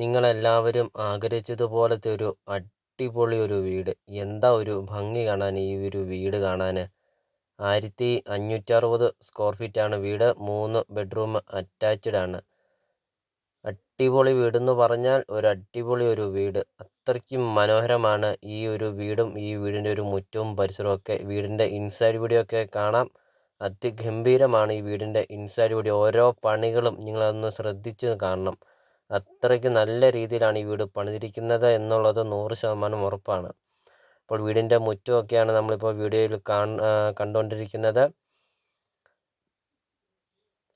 നിങ്ങളെല്ലാവരും ആഗ്രഹിച്ചതുപോലത്തെ ഒരു അടിപൊളി ഒരു വീട്. എന്താ ഒരു ഭംഗി കാണാൻ ഈ ഒരു വീട് കാണാന്. 1560 സ്ക്വയർ ഫീറ്റാണ് വീട്. 3 ബെഡ്റൂം അറ്റാച്ച്ഡ് ആണ്. അടിപൊളി വീടെന്ന് പറഞ്ഞാൽ ഒരു അടിപൊളി ഒരു വീട്. അത്രയ്ക്കും മനോഹരമാണ് ഈ ഒരു വീടും ഈ വീടിൻ്റെ ഒരു മുറ്റവും പരിസരവും ഒക്കെ. വീടിൻ്റെ ഇൻസൈഡ് വീഡിയോ ഒക്കെ കാണാം. അതിഗംഭീരമാണ് ഈ വീടിൻ്റെ ഇൻസൈഡ് വീഡിയോ. ഓരോ പണികളും നിങ്ങളതൊന്ന് ശ്രദ്ധിച്ച് കാണണം. അത്രയ്ക്ക് നല്ല രീതിയിലാണ് ഈ വീട് പണിതിരിക്കുന്നത് എന്നുള്ളത് 100% ഉറപ്പാണ്. അപ്പോൾ വീടിൻ്റെ മുറ്റമൊക്കെയാണ് നമ്മളിപ്പോൾ വീഡിയോയിൽ കണ്ടുകൊണ്ടിരിക്കുന്നത്.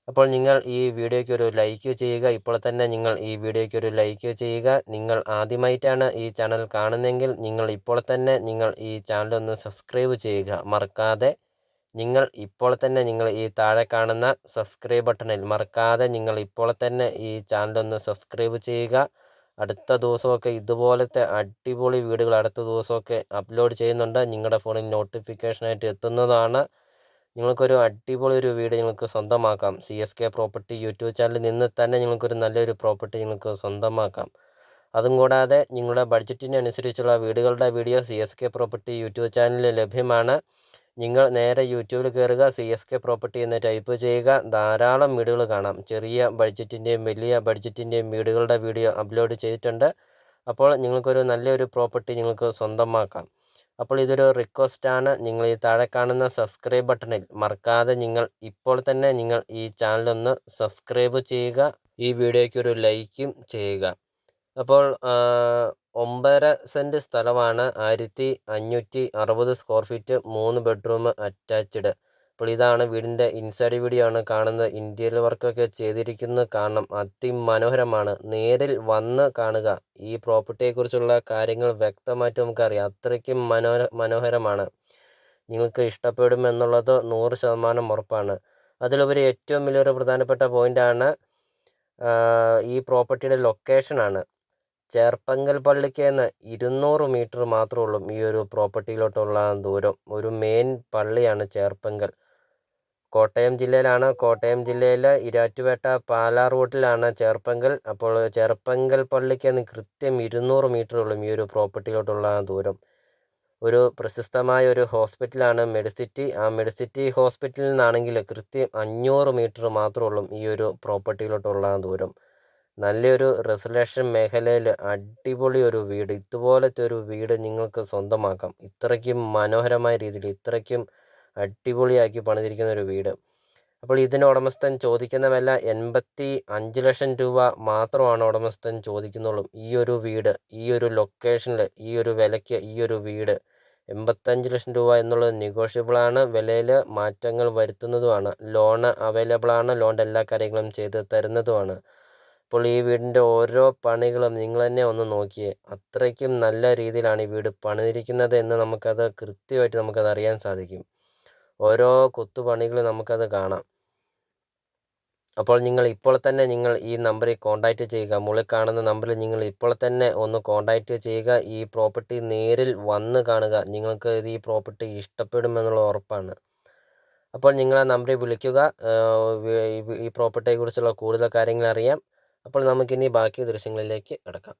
അപ്പോൾ നിങ്ങൾ ഈ വീഡിയോയ്ക്ക് ഒരു ലൈക്ക് ചെയ്യുക. ഇപ്പോൾ തന്നെ നിങ്ങൾ ഈ വീഡിയോയ്ക്ക് ഒരു ലൈക്ക് ചെയ്യുക. നിങ്ങൾ ആദ്യമായിട്ടാണ് ഈ ചാനൽ കാണുന്നതെങ്കിൽ നിങ്ങൾ ഇപ്പോൾ തന്നെ നിങ്ങൾ ഈ ചാനൽ ഒന്ന് സബ്സ്ക്രൈബ് ചെയ്യുക. മറക്കാതെ നിങ്ങൾ ഇപ്പോൾ തന്നെ നിങ്ങൾ ഈ താഴെ കാണുന്ന സബ്സ്ക്രൈബ് ബട്ടണിൽ മറക്കാതെ നിങ്ങൾ ഇപ്പോൾ തന്നെ ഈ ചാനൽ ഒന്ന് സബ്സ്ക്രൈബ് ചെയ്യുക. അടുത്ത ദിവസമൊക്കെ ഇതുപോലത്തെ അടിപൊളി വീഡിയോകൾ അടുത്ത ദിവസമൊക്കെ അപ്ലോഡ് ചെയ്യുന്നുണ്ട്. നിങ്ങളുടെ ഫോണിൽ നോട്ടിഫിക്കേഷനായിട്ട് എത്തുന്നതാണ്. നിങ്ങൾക്കൊരു അടിപൊളി ഒരു വീട് നിങ്ങൾക്ക് സ്വന്തമാക്കാം. CSK പ്രോപ്പർട്ടി യൂട്യൂബ് ചാനലിൽ നിന്ന് തന്നെ നിങ്ങൾക്കൊരു നല്ലൊരു പ്രോപ്പർട്ടി നിങ്ങൾക്ക് സ്വന്തമാക്കാം. അതും കൂടാതെ നിങ്ങളുടെ ബഡ്ജറ്റിനനുസരിച്ചുള്ള വീടുകളുടെ വീഡിയോ CSK പ്രോപ്പർട്ടി യൂട്യൂബ് ചാനലിൽ ലഭ്യമാണ്. നിങ്ങൾ നേരെ യൂട്യൂബിൽ കയറുക, CSK പ്രോപ്പർട്ടി എന്ന് ടൈപ്പ് ചെയ്യുക. ധാരാളം വീടുകൾ കാണാം. ചെറിയ ബഡ്ജറ്റിൻ്റെയും വലിയ ബഡ്ജറ്റിൻ്റെയും വീടുകളുടെ വീഡിയോ അപ്ലോഡ് ചെയ്തിട്ടുണ്ട്. അപ്പോൾ നിങ്ങൾക്കൊരു നല്ലൊരു പ്രോപ്പർട്ടി നിങ്ങൾക്ക് സ്വന്തമാക്കാം. അപ്പോൾ ഇതൊരു റിക്വസ്റ്റാണ്. നിങ്ങൾ ഈ താഴെ കാണുന്ന സബ്സ്ക്രൈബ് ബട്ടണിൽ മറക്കാതെ നിങ്ങൾ ഇപ്പോൾ തന്നെ നിങ്ങൾ ഈ ചാനലൊന്ന് സബ്സ്ക്രൈബ് ചെയ്യുക. ഈ വീഡിയോയ്ക്ക് ഒരു ലൈക്കും ചെയ്യുക. അപ്പോൾ 9.5 സെൻറ്റ് സ്ഥലമാണ്. 1560 സ്ക്വയർ ഫീറ്റ്, 3 ബെഡ്റൂം അറ്റാച്ച്ഡ്. അപ്പോൾ ഇതാണ് വീടിൻ്റെ ഇൻസൈഡ് വീഡിയോ ആണ് കാണുന്നത്. ഇൻറ്റീരിയർ വർക്കൊക്കെ ചെയ്തിരിക്കുന്നത് കാണണം. അതിമനോഹരമാണ്. നേരിൽ വന്ന് കാണുക. ഈ പ്രോപ്പർട്ടിയെക്കുറിച്ചുള്ള കാര്യങ്ങൾ വ്യക്തമായിട്ട് നമുക്കറിയാം. അത്രയ്ക്കും മനോഹരമാണ്. നിങ്ങൾക്ക് ഇഷ്ടപ്പെടുമെന്നുള്ളത് 100% ഉറപ്പാണ്. അതിലുപരി ഏറ്റവും വലിയൊരു പ്രധാനപ്പെട്ട പോയിൻ്റാണ് ഈ പ്രോപ്പർട്ടിയുടെ ലൊക്കേഷനാണ്. ചേർപ്പങ്കൽ പള്ളിക്ക് നിന്ന് 200 മീറ്റർ മാത്രമേ ഉള്ളൂ ഈ ഒരു പ്രോപ്പർട്ടിയിലോട്ടുള്ള ദൂരം. ഒരു മെയിൻ പള്ളിയാണ് ചേർപ്പങ്കൽ. കോട്ടയം ജില്ലയിലാണ്. കോട്ടയം ജില്ലയിൽ ഇരാറ്റുപേട്ട പാലാ റൂട്ടിലാണ് ചേർപ്പങ്കൽ. അപ്പോൾ ചേർപ്പങ്കൽ പള്ളിക്ക് നിന്ന് കൃത്യം 200 മീറ്റർ ഉള്ളൂ ഈ ഒരു പ്രോപ്പർട്ടിയിലോട്ടുള്ള ദൂരം. ഒരു പ്രശസ്തമായ ഒരു ഹോസ്പിറ്റലാണ് മെഡിസിറ്റി. ആ മെഡിസിറ്റി ഹോസ്പിറ്റലിൽ നിന്നാണെങ്കിൽ കൃത്യം 500 മീറ്റർ മാത്രമേ ഉള്ളൂ ഈ ഒരു പ്രോപ്പർട്ടിയിലോട്ടുള്ള ദൂരം. നല്ലൊരു റെസിഡൻഷ്യൽ മേഖലയിൽ അടിപൊളി ഒരു വീട്. ഇതുപോലത്തെ ഒരു വീട് നിങ്ങൾക്ക് സ്വന്തമാക്കാം. ഇത്രയ്ക്കും മനോഹരമായ രീതിയിൽ ഇത്രയ്ക്കും അടിപൊളിയാക്കി പണിതിരിക്കുന്ന ഒരു വീട്. അപ്പോൾ ഇതിന് ഉടമസ്ഥൻ ചോദിക്കുന്ന വില 85 ലക്ഷം രൂപ മാത്രമാണ് ഉടമസ്ഥൻ ചോദിക്കുന്നുള്ളൂ. ഈ ഒരു വീട് ഈ ഒരു ലൊക്കേഷനിൽ ഈ ഒരു വിലയ്ക്ക് ഈ ഒരു വീട് 85 ലക്ഷം രൂപ എന്നുള്ളത് നെഗോഷ്യബിളാണ്. വിലയിൽ മാറ്റങ്ങൾ വരുത്തുന്നതുമാണ്. ലോണ് അവൈലബിളാണ്. ലോണിൻ്റെ എല്ലാ കാര്യങ്ങളും ചെയ്ത് തരുന്നതുമാണ്. അപ്പോൾ ഈ വീടിൻ്റെ ഓരോ പണികളും നിങ്ങൾ തന്നെ ഒന്ന് നോക്കിയേ. അത്രയ്ക്കും നല്ല രീതിയിലാണ് ഈ വീട് പണിതിരിക്കുന്നത് എന്ന് നമുക്കത് കൃത്യമായിട്ട് നമുക്കത് അറിയാൻ സാധിക്കും. ഓരോ കൊത്തുപണികൾ നമുക്കത് കാണാം. അപ്പോൾ നിങ്ങൾ ഇപ്പോൾ തന്നെ നിങ്ങൾ ഈ നമ്പറിൽ കോൺടാക്റ്റ് ചെയ്യുക. മുകളിൽ കാണുന്ന നമ്പറിൽ നിങ്ങൾ ഇപ്പോൾ തന്നെ ഒന്ന് കോൺടാക്റ്റ് ചെയ്യുക. ഈ പ്രോപ്പർട്ടി നേരിൽ വന്ന് കാണുക. നിങ്ങൾക്ക് ഈ പ്രോപ്പർട്ടി ഇഷ്ടപ്പെടുമെന്നുള്ള ഉറപ്പാണ്. അപ്പോൾ നിങ്ങൾ ആ നമ്പറിൽ വിളിക്കുക. ഈ പ്രോപ്പർട്ടിയെക്കുറിച്ചുള്ള കൂടുതൽ കാര്യങ്ങൾ അറിയാം. അപ്പോൾ നമുക്കിനി ബാക്കി ദൃശ്യങ്ങളിലേക്ക് കടക്കാം.